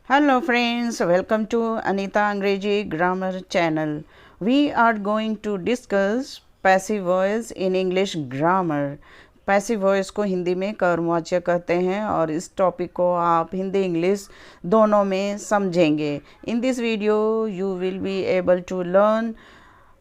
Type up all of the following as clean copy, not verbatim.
Hello friends, welcome to Anita Angreji Grammar channel. We are going to discuss passive voice in English grammar. Passive voice को हिंदी में कर्मवाच्य कहते हैं और इस टॉपिक को आप हिंदी इंग्लिश दोनों में समझेंगे. In this video you will be able to learn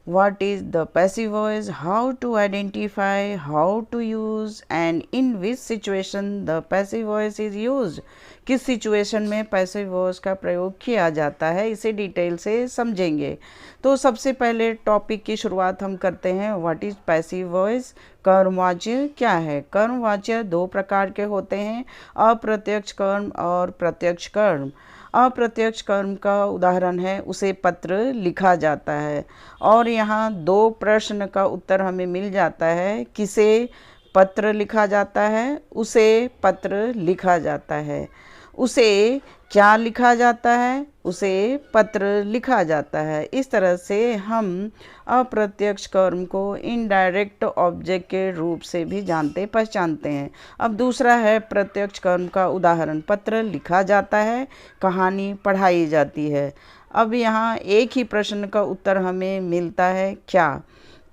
what is the passive voice, how to identify, how to use and in which situation the passive voice is used. किस situation में passive voice का प्रयोग किया जाता है इसे detail से समझेंगे. तो सबसे पहले टॉपिक की शुरुआत हम करते हैं. What is passive voice. कर्मवाच्य क्या है. कर्मवाच्य दो प्रकार के होते हैं, अप्रत्यक्ष कर्म और प्रत्यक्ष कर्म. अप्रत्यक्ष कर्म का उदाहरण है उसे पत्र लिखा जाता है. और यहाँ दो प्रश्न का उत्तर हमें मिल जाता है. किसे पत्र लिखा जाता है, उसे पत्र लिखा जाता है. उसे क्या लिखा जाता है, उसे पत्र लिखा जाता है. इस तरह से हम अप्रत्यक्ष कर्म को इनडायरेक्ट ऑब्जेक्ट के रूप से भी जानते पहचानते हैं. अब दूसरा है प्रत्यक्ष कर्म का उदाहरण. पत्र लिखा जाता है, कहानी पढ़ाई जाती है. अब यहाँ एक ही प्रश्न का उत्तर हमें मिलता है,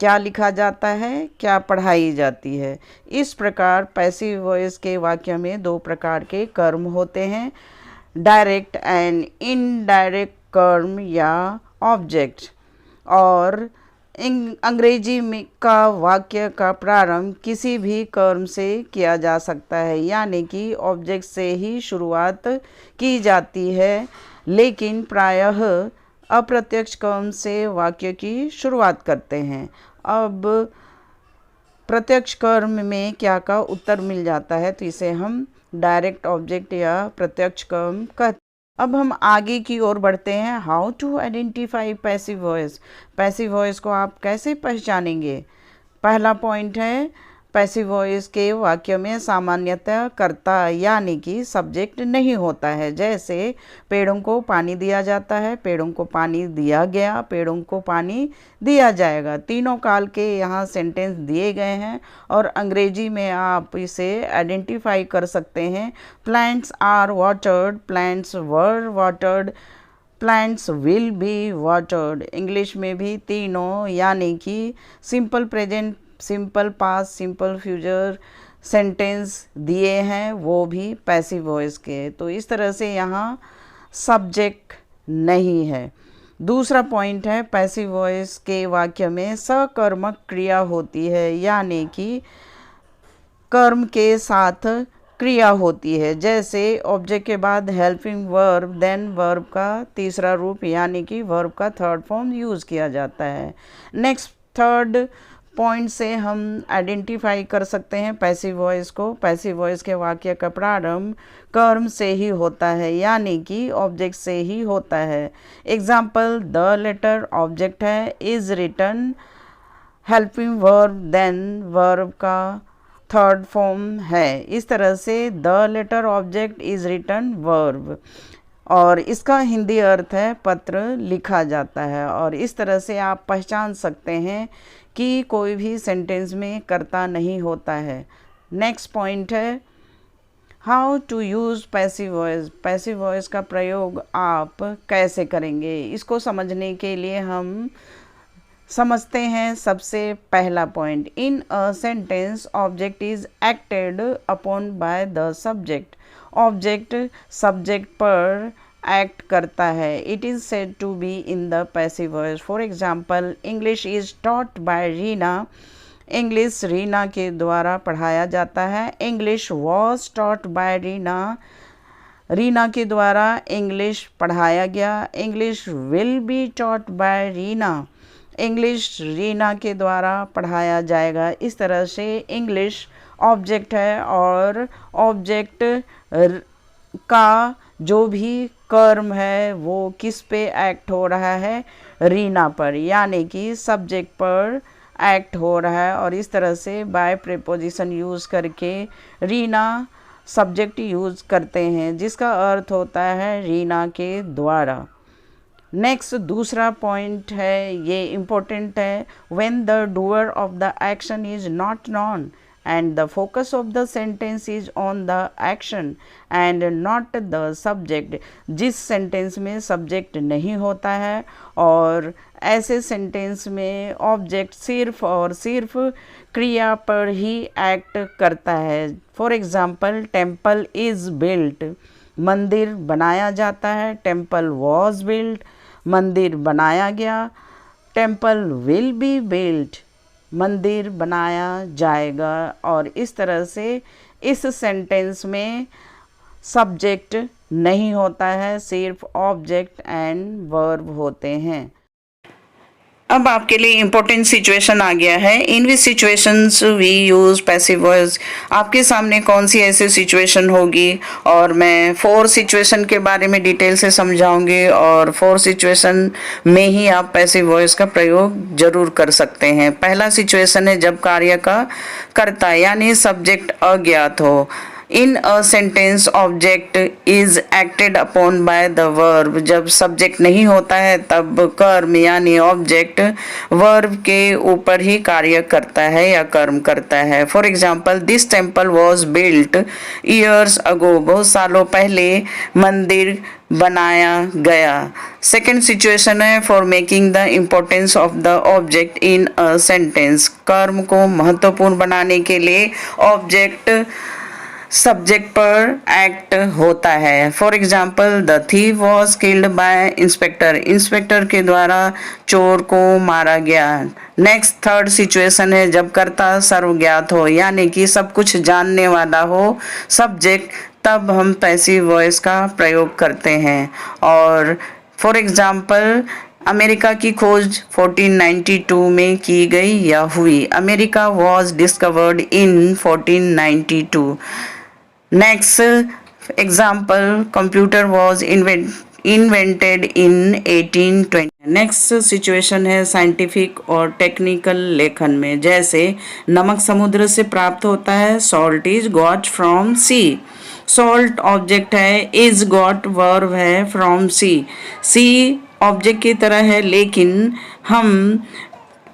क्या लिखा जाता है, क्या पढ़ाई जाती है. इस प्रकार पैसिव वॉइस के वाक्य में दो प्रकार के कर्म होते हैं, डायरेक्ट एंड इनडायरेक्ट कर्म या ऑब्जेक्ट. और अंग्रेजी में का वाक्य का प्रारंभ किसी भी कर्म से किया जा सकता है, यानी कि ऑब्जेक्ट से ही शुरुआत की जाती है, लेकिन प्रायः अप्रत्यक्ष कर्म से वाक्य की शुरुआत करते हैं. अब प्रत्यक्ष कर्म में क्या का उत्तर मिल जाता है तो इसे हम डायरेक्ट ऑब्जेक्ट या प्रत्यक्ष कर्म कहते हैं. अब हम आगे की ओर बढ़ते हैं. How to identify passive voice. Passive voice को आप कैसे पहचानेंगे. पहला पॉइंट है, पैसिव वॉइस के वाक्य में सामान्यतः कर्ता यानी कि सब्जेक्ट नहीं होता है. जैसे पेड़ों को पानी दिया जाता है, पेड़ों को पानी दिया गया, पेड़ों को पानी दिया जाएगा. तीनों काल के यहाँ सेंटेंस दिए गए हैं और अंग्रेजी में आप इसे आइडेंटिफाई कर सकते हैं. Plants are watered, plants were watered, plants will be watered. English में भी तीनों यानी कि simple present, simple past, simple future sentence दिए हैं, वो भी पैसिव वॉइस के. तो इस तरह से यहाँ सब्जेक्ट नहीं है. दूसरा पॉइंट है, पैसिव वॉइस के वाक्य में सकर्मक क्रिया होती है, यानी कि कर्म के साथ क्रिया होती है. जैसे ऑब्जेक्ट के बाद हेल्पिंग वर्ब, देन वर्ब का तीसरा रूप यानी कि वर्ब का थर्ड फॉर्म यूज़ किया जाता है. नेक्स्ट थर्ड पॉइंट से हम आइडेंटिफाई कर सकते हैं पैसिव वॉइस को. पैसिव वॉइस के वाक्य का प्रारंभ कर्म से ही होता है, यानी कि ऑब्जेक्ट से ही होता है. एग्जाम्पल, द लेटर ऑब्जेक्ट है, is written helping verb, then verb का थर्ड फॉर्म है. इस तरह से the letter object is written verb और इसका हिंदी अर्थ है पत्र लिखा जाता है. और इस तरह से आप पहचान सकते हैं कि कोई भी सेंटेंस में कर्ता नहीं होता है. नेक्स्ट पॉइंट है, how to use passive voice. Passive voice का प्रयोग आप कैसे करेंगे, इसको समझने के लिए हम समझते हैं. सबसे पहला point, in a sentence object is acted upon by the subject. Object subject पर एक्ट करता है. It is said to be in the passive voice. For example, English is taught by Reena. English Reena के द्वारा पढ़ाया जाता है. English was taught by Reena. Reena के द्वारा इंग्लिश पढ़ाया गया. English will be taught by Reena. English Reena के द्वारा पढ़ाया जाएगा. इस तरह से इंग्लिश ऑब्जेक्ट है और ऑब्जेक्ट का जो भी कर्म है वो किस पे एक्ट हो रहा है, रीना पर, यानी कि सब्जेक्ट पर एक्ट हो रहा है. और इस तरह से बाय प्रीपोजिशन यूज़ करके रीना सब्जेक्ट यूज़ करते हैं, जिसका अर्थ होता है रीना के द्वारा. नेक्स्ट दूसरा पॉइंट है, ये इम्पोर्टेंट है, when the doer of the action is not non and the focus of the sentence is on the action and not the subject. जिस सेंटेंस में सब्जेक्ट नहीं होता है और ऐसे सेंटेंस में ऑब्जेक्ट सिर्फ और सिर्फ क्रिया पर ही एक्ट करता है। For example, temple is built, मंदिर बनाया जाता है। टेम्पल वॉज बिल्ट, मंदिर बनाया गया। टेम्पल विल बी बिल्ट, मंदिर बनाया जाएगा। और इस तरह से इस सेंटेंस में सब्जेक्ट नहीं होता है, सिर्फ ऑब्जेक्ट एंड वर्ब होते हैं। अब आपके लिए इम्पोर्टेंट सिचुएशन आ गया है। In which situations we use passive voice. आपके सामने कौन सी ऐसी सिचुएशन होगी और मैं 4 सिचुएशन के बारे में डिटेल से समझाऊंगी और 4 सिचुएशन में ही आप पैसिव वॉइस का प्रयोग जरूर कर सकते हैं। पहला सिचुएशन है जब कार्य का कर्ता यानी सब्जेक्ट अज्ञात हो। In a sentence object is acted upon by the verb. जब सब्जेक्ट नहीं होता है तब कर्म यानी ऑब्जेक्ट वर्ब के ऊपर ही कार्य करता है या कर्म करता है। For example, this temple was built years ago. बहुत सालों पहले मंदिर बनाया गया। सेकेंड सिचुएशन है for making the importance of the object in a sentence. कर्म को महत्वपूर्ण बनाने के लिए ऑब्जेक्ट सब्जेक्ट पर एक्ट होता है। For example, the thief was killed by inspector. Inspector के द्वारा चोर को मारा गया। नेक्स्ट थर्ड सिचुएशन है जब कर्ता सर्वज्ञात हो यानी कि सब कुछ जानने वाला हो सब्जेक्ट, तब हम पैसिव वॉइस का प्रयोग करते हैं। और फॉर एग्जाम्पल, अमेरिका की खोज 1492 में की गई या हुई। America was discovered in 1492। Next example, computer was invented in 1820। Next situation है साइंटिफिक और टेक्निकल लेखन में। जैसे नमक समुद्र से प्राप्त होता है, salt is got from sea. Salt object है, इज गॉट वर्ब है, फ्रॉम सी। सी ऑब्जेक्ट की तरह है लेकिन हम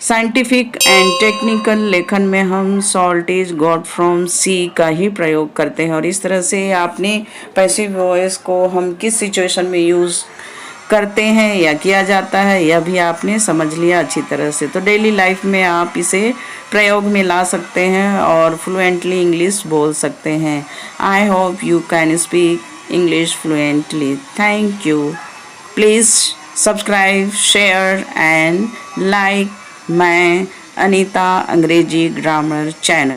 साइंटिफिक एंड टेक्निकल लेखन में हम सॉल्ट इज गॉट फ्रॉम सी का ही प्रयोग करते हैं। और इस तरह से आपने पैसिव वॉइस को हम किस सिचुएशन में यूज़ करते हैं या किया जाता है यह भी आपने समझ लिया अच्छी तरह से। तो डेली लाइफ में आप इसे प्रयोग में ला सकते हैं और फ्लुएंटली इंग्लिश बोल सकते हैं। I hope you can speak English fluently. Thank you. Please subscribe, share and like मैं अनीता अंग्रेजी ग्रामर चैनल।